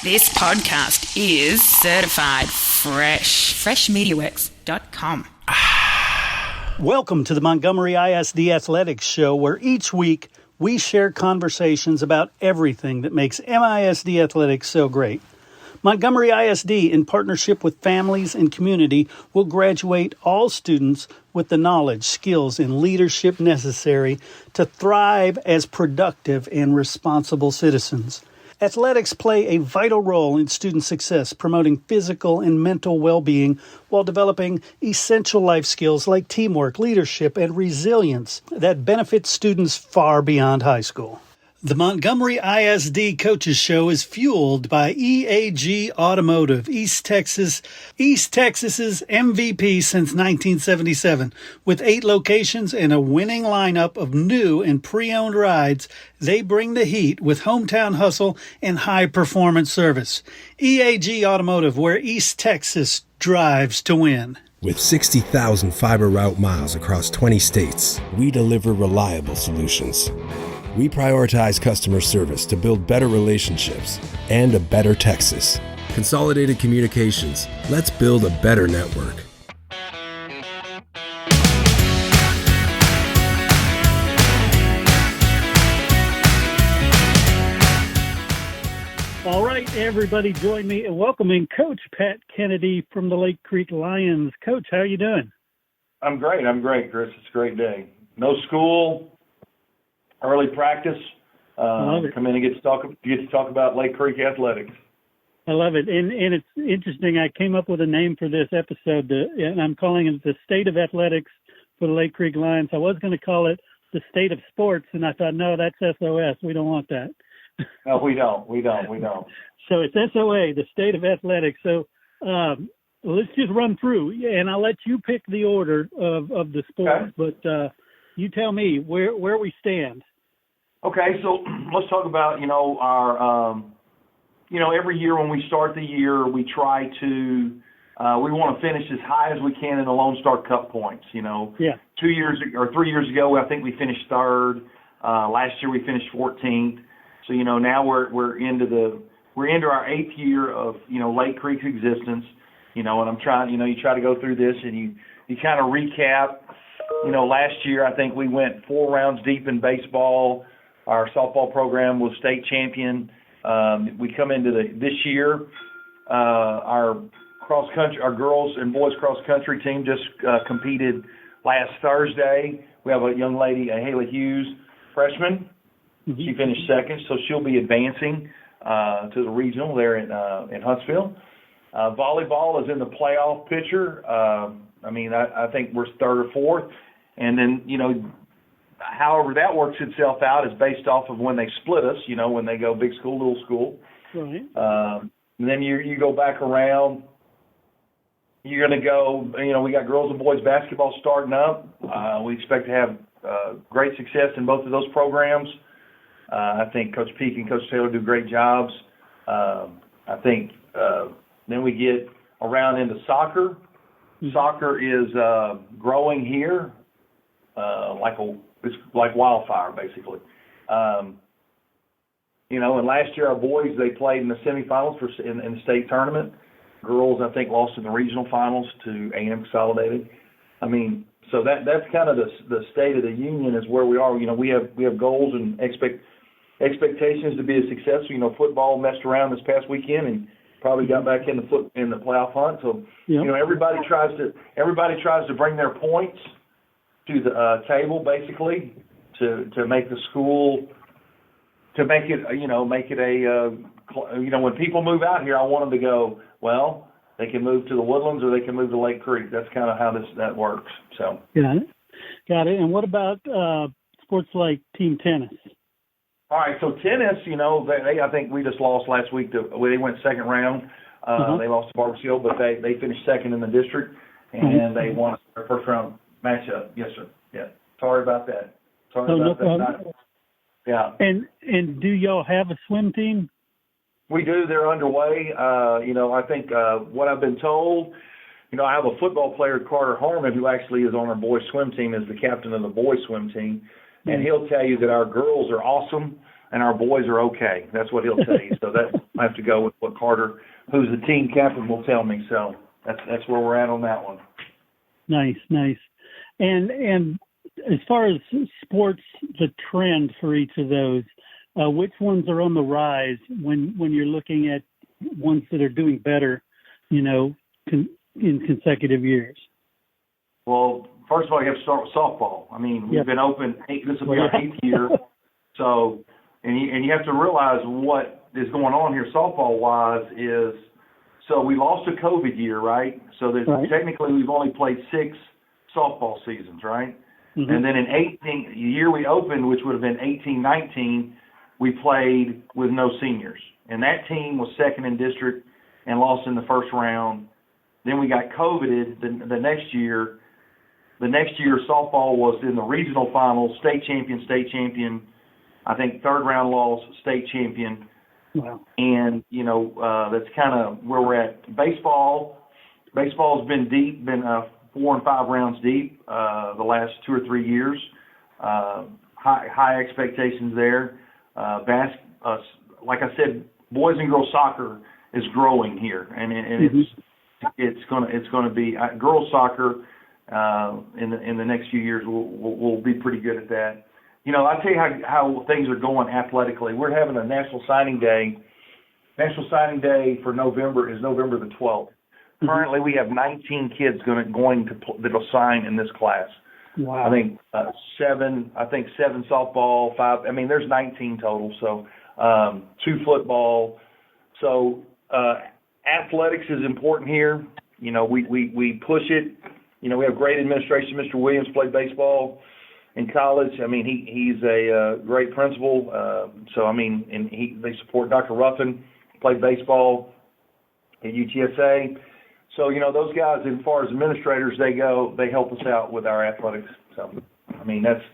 This podcast is certified fresh. FreshMediaWorks.com. Welcome to the Montgomery ISD Athletics Show, where each week we share conversations about everything that makes MISD athletics so great. Montgomery ISD, in partnership with families and community, will graduate all students with the knowledge, skills, and leadership necessary to thrive as productive and responsible citizens. Athletics play a vital role in student success, promoting physical and mental well-being while developing essential life skills like teamwork, leadership, and resilience that benefit students far beyond high school. The Montgomery ISD Coaches Show is fueled by EAG Automotive, East Texas's MVP since 1977. With 8 locations and a winning lineup of new and pre-owned rides, they bring the heat with hometown hustle and high-performance service. EAG Automotive, where East Texas drives to win. With 60,000 fiber route miles across 20 states, we deliver reliable solutions. We prioritize customer service to build better relationships and a better Texas. Consolidated Communications. Let's build a better network. All right, everybody, join me in welcoming Coach Pat Kennedy from the Lake Creek Lions. Coach, how are you doing? I'm great, Chris. It's a great day. No school. Early practice. Come in and get to talk about Lake Creek athletics. I love it, and it's interesting. I came up with a name for this episode, and I'm calling it the State of Athletics for the Lake Creek Lions. I was going to call it the State of Sports, and I thought, no, that's SOS. We don't want that. No, we don't. So it's SOA, the State of Athletics. So let's just run through, and I'll let you pick the order of the sports. Okay. But you tell me where we stand. Okay, so let's talk about, our, every year when we start the year, we try to, we want to finish as high as we can in the Lone Star Cup points, Yeah. 2 years or 3 years ago, I think we finished third. Last year we finished 14th. So, now we're into our 8th year of, Lake Creek's existence, and I'm trying, you try to go through this and you kind of recap. Last year I think we went 4 rounds deep in baseball. Our softball program was state champion. We come into this year. Our cross country, our girls and boys cross country team just competed last Thursday. We have a young lady, Haley Hughes, freshman. Mm-hmm. She finished second, so she'll be advancing to the regional there in Huntsville. Volleyball is in the playoff picture. I think we're third or fourth, and then however that works itself out is based off of when they split us, when they go big school, little school. Right. And then you go back around. You're going to go, we got girls and boys basketball starting up. We expect to have great success in both of those programs. I think Coach Peak and Coach Taylor do great jobs. I think then we get around into soccer. Mm-hmm. Soccer is growing here it's like wildfire, basically. And last year our boys, they played in the semifinals in the state tournament. Girls, I think, lost in the regional finals to A&M Consolidated. So that's kind of the state of the union is where we are. We have goals and expectations to be a success. Football messed around this past weekend and probably got back in the playoff hunt. So everybody tries to bring their points to the table, basically, to make the school, to make it when people move out here, I want them to go, well, they can move to the Woodlands or they can move to Lake Creek. That's kind of how that works. So got it. And what about sports like team tennis? All right, so tennis, I think we just lost last week. They went second round. They lost to Barbers Hill, but they finished second in the district, and they won their first round matchup. Yes, sir. Yeah. Sorry about that. No problem. Yeah. And do y'all have a swim team? We do. They're underway. I think what I've been told, I have a football player, Carter Harmon, who actually is on our boys swim team, is the captain of the boys swim team. And he'll tell you that our girls are awesome. and our boys are okay. That's what he'll tell you. So that I have to go with what Carter, who's the team captain, will tell me. So that's where we're at on that one. Nice. And as far as sports, the trend for each of those, which ones are on the rise when you're looking at ones that are doing better, in consecutive years? Well, first of all, you have to start with softball. I mean, we've been open. This will be our 8th year. So, and you have to realize what is going on here softball-wise is, so we lost a COVID year, right? So that technically we've only played 6 softball seasons, right? Mm-hmm. And then in the year we opened, which would have been 18-19, we played with no seniors. And that team was second in district and lost in the first round. Then we got COVIDed the next year. The next year, softball was in the regional finals, state champion, I think third round loss, state champion. Wow. And, that's kind of where we're at. Baseball's been deep, 4 and 5 rounds deep the last 2 or 3 years. High expectations there. Like I said, boys and girls soccer is growing here, and it's going to be girls soccer in the next few years. We'll be pretty good at that. I'll tell you how things are going athletically. We're having a National Signing Day. National Signing Day for November is November the 12th. Currently, we have 19 kids that'll sign in this class. Wow. I think 7 softball, 5. I mean, there's 19 total. So 2 football. So athletics is important here. We push it. We have great administration. Mr. Williams played baseball in college. I mean, he's a great principal. They support Dr. Ruffin, played baseball at UTSA. So, those guys, as far as administrators, they help us out with our athletics. So, I mean, that's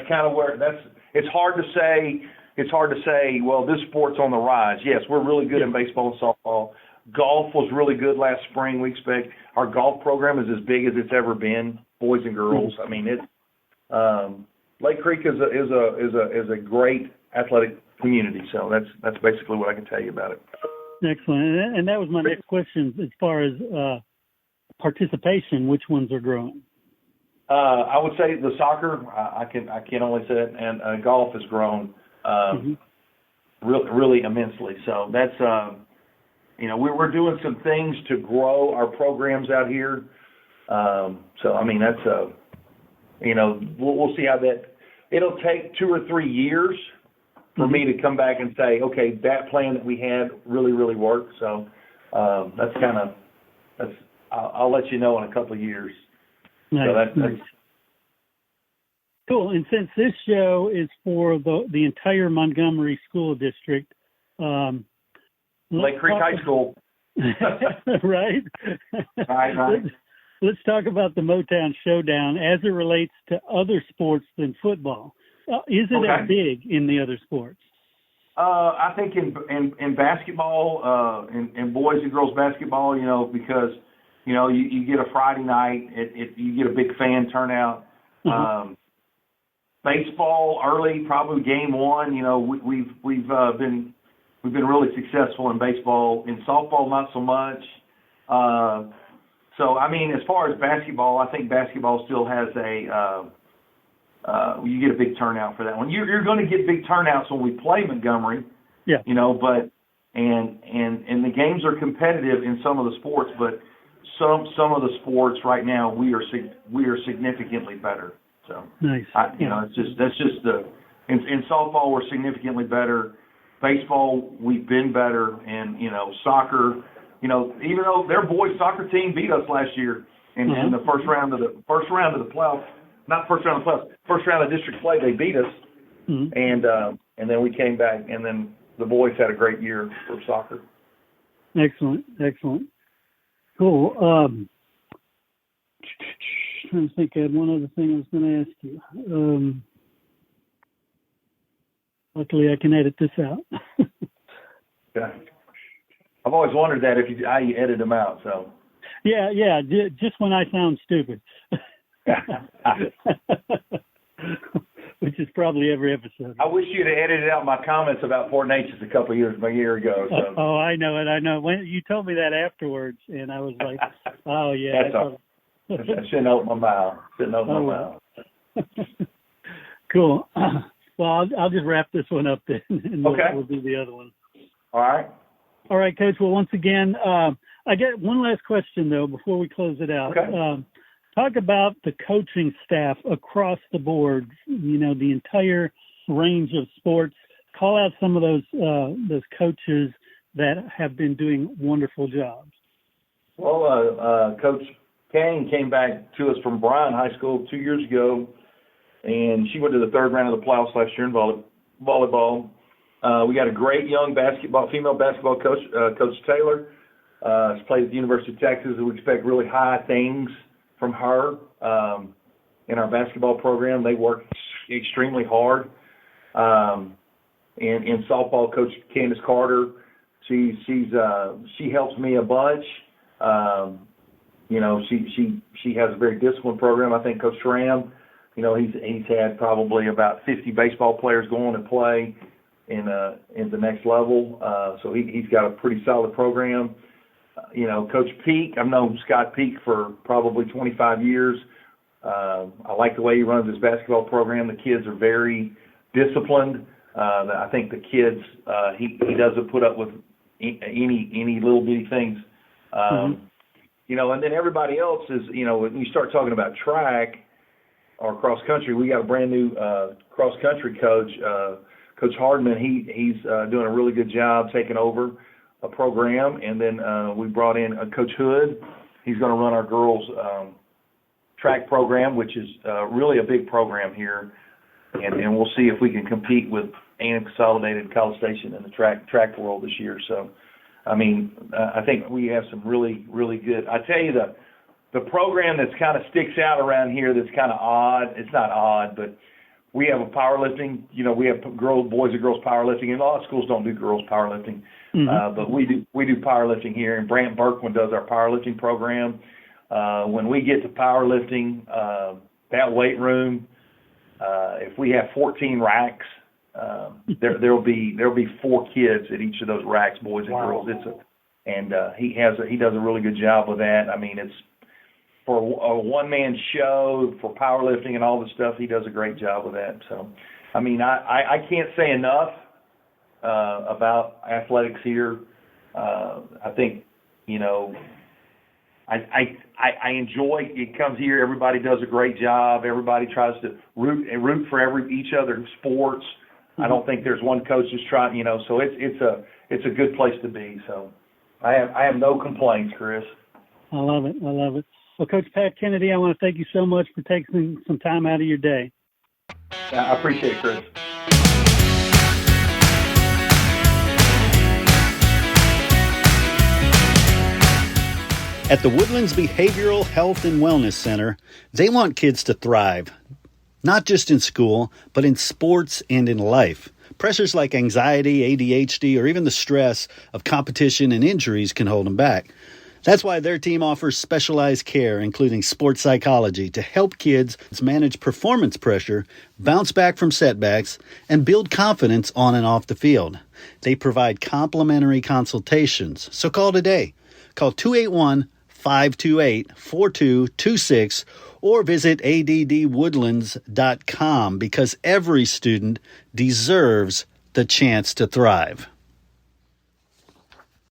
kind of where it's hard to say, well, this sport's on the rise. Yes, we're really good in baseball and softball. Golf was really good last spring. We expect our golf program is as big as it's ever been, boys and girls. I mean, Lake Creek is a great athletic community. So that's basically what I can tell you about it. Excellent. And that was my next question as far as participation. Which ones are growing? I would say the soccer. I can only say it, and golf has grown really immensely. So that's we're doing some things to grow our programs out here. So I mean that's we'll see how that. It'll take 2 or 3 years for me to come back and say, okay, that plan that we had really, really worked. So I'll let you know in a couple of years. Nice, so that's cool. And since this show is for the entire Montgomery School District, Lake Creek High School, right? Right. Let's talk about the Motown Showdown as it relates to other sports than football. Is it as big in the other sports? I think in basketball, in boys and girls basketball, because you get a Friday night, you get a big fan turnout. Baseball early, probably game 1. We've been really successful in baseball. In softball, not so much. So I mean, as far as basketball, I think basketball still has you get a big turnout for that one. You're going to get big turnouts when we play Montgomery. Yeah. But and the games are competitive in some of the sports, but some of the sports right now we are significantly better. So nice. That's just in softball we're significantly better. Baseball we've been better, and soccer. Even though their boys soccer team beat us last year in the first round of the playoff. Not first round of the playoffs. First round of district play, they beat us, and then we came back, and then the boys had a great year for soccer. Excellent. Cool. Trying to think, I had one other thing I was going to ask you. Luckily, I can edit this out. Yeah, I've always wondered that how you edit them out. So. Yeah. Just when I sound stupid. which is probably every episode. I wish you'd have edited out my comments about Fort Natchez a year ago. So. Oh, I know it. I know. When you told me that afterwards, and I was like, oh, yeah. That's all. I shouldn't open my mouth. Cool. Well, I'll just wrap this one up then, and we'll do the other one. All right. All right, Coach. Well, once again, I get one last question, though, before we close it out. Okay. Talk about the coaching staff across the board, the entire range of sports. Call out some of those coaches that have been doing wonderful jobs. Well, Coach Kane came back to us from Bryan High School 2 years ago, and she went to the third round of the playoffs last year in volleyball. We got a great young female basketball coach, Coach Taylor. She's played at the University of Texas, and we expect really high things from her in our basketball program. They work extremely hard. In softball, Coach Candace Carter, she helps me a bunch. She has a very disciplined program. I think Coach Schramm, he's had probably about 50 baseball players go on and play in the next level. So he's got a pretty solid program. Coach Peak, I've known Scott Peak for probably 25 years. I like the way he runs his basketball program. The kids are very disciplined. I think the kids, he doesn't put up with any little bitty things. And then everybody else is, when you start talking about track or cross country, we got a brand new cross country coach, Coach Hardman. He's doing a really good job taking over a program, and then we brought in Coach Hood. He's going to run our girls track program, which is really a big program here, and we'll see if we can compete with A&M Consolidated, College Station in the track world this year. So, I think we have some really, really good. I tell you, the program that's kind of sticks out around here that's kind of odd. It's not odd, but we have a powerlifting. We have boys and girls powerlifting, and a lot of schools don't do girls powerlifting. But we do powerlifting here, and Brant Berkman does our powerlifting program. When we get to powerlifting, that weight room, if we have 14 racks, there'll be 4 kids at each of those racks, boys and girls. He does a really good job with that. It's for a one-man show for powerlifting and all the stuff. He does a great job with that. So, I can't say enough about athletics here. I think, I enjoy it. Comes here, everybody does a great job. Everybody tries to root for each other's sports. I don't think there's one coach that's trying, so it's a good place to be. So I have no complaints, Chris. I love it. Well, Coach Pat Kennedy, I want to thank you so much for taking some time out of your day. I appreciate it, Chris. At the Woodlands Behavioral Health and Wellness Center, they want kids to thrive, not just in school, but in sports and in life. Pressures like anxiety, ADHD, or even the stress of competition and injuries can hold them back. That's why their team offers specialized care, including sports psychology, to help kids manage performance pressure, bounce back from setbacks, and build confidence on and off the field. They provide complimentary consultations, so call today. Call 281-528-4226 or visit addwoodlands.com, because every student deserves the chance to thrive.